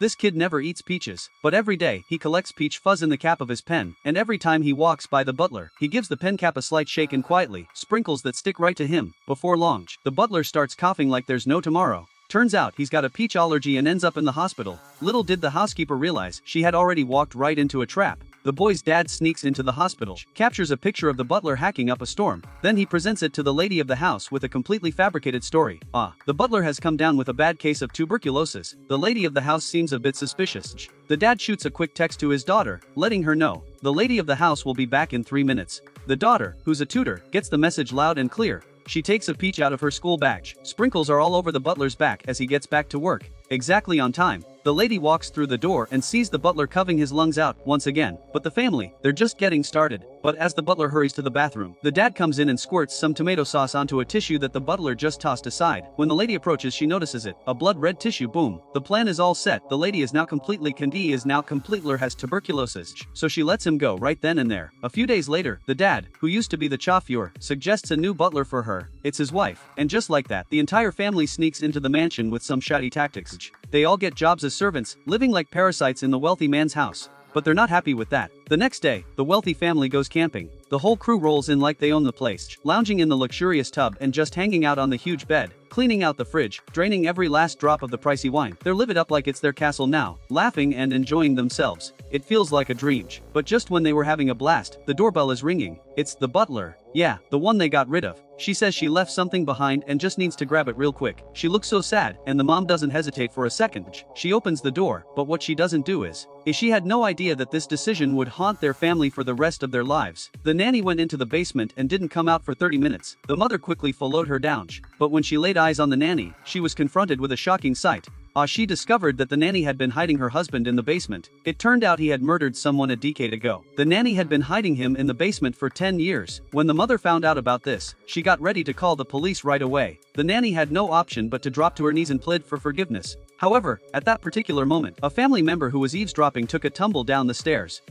This kid never eats peaches, but every day he collects peach fuzz in the cap of his pen, and every time he walks by the butler, he gives the pen cap a slight shake and quietly, sprinkles that stick right to him. Before long, the butler starts coughing like there's no tomorrow. Turns out he's got a peach allergy and ends up in the hospital. Little did the housekeeper realize she had already walked right into a trap. The boy's dad sneaks into the hospital, captures a picture of the butler hacking up a storm, then he presents it to the lady of the house with a completely fabricated story. The butler has come down with a bad case of tuberculosis. The lady of the house seems a bit suspicious. The dad shoots a quick text to his daughter, letting her know the lady of the house will be back in 3 minutes. The daughter, who's a tutor, gets the message loud and clear. She takes a peach out of her school bag. Sprinkles are all over the butler's back as he gets back to work. Exactly on time, the lady walks through the door and sees the butler coughing his lungs out once again. But the family, they're just getting started. But as the butler hurries to the bathroom, the dad comes in and squirts some tomato sauce onto a tissue that the butler just tossed aside. When the lady approaches, she notices it, a blood red tissue. Boom. The plan is all set. The lady is now completely has tuberculosis, so she lets him go right then and there. A few days later, the dad, who used to be the chauffeur, suggests a new butler for her. It's his wife. And just like that, the entire family sneaks into the mansion with some shoddy tactics. They all get jobs as servants, living like parasites in the wealthy man's house. But they're not happy with that. The next day, the wealthy family goes camping. The whole crew rolls in like they own the place, lounging in the luxurious tub and just hanging out on the huge bed, cleaning out the fridge, draining every last drop of the pricey wine. They're living up like it's their castle now, laughing and enjoying themselves. It feels like a dream. But just when they were having a blast, the doorbell is ringing. It's the butler. Yeah, the one they got rid of. She says she left something behind and just needs to grab it real quick. She looks so sad, and the mom doesn't hesitate for a second. She opens the door, but what she doesn't do is she had no idea that this decision would haunt their family for the rest of their lives. The nanny went into the basement and didn't come out for 30 minutes. The mother quickly followed her down. But when she laid eyes on the nanny, she was confronted with a shocking sight. She discovered that the nanny had been hiding her husband in the basement. It turned out he had murdered someone a decade ago. The nanny had been hiding him in the basement for 10 years. When the mother found out about this, she got ready to call the police right away. The nanny had no option but to drop to her knees and plead for forgiveness. However, at that particular moment, a family member who was eavesdropping took a tumble down the stairs.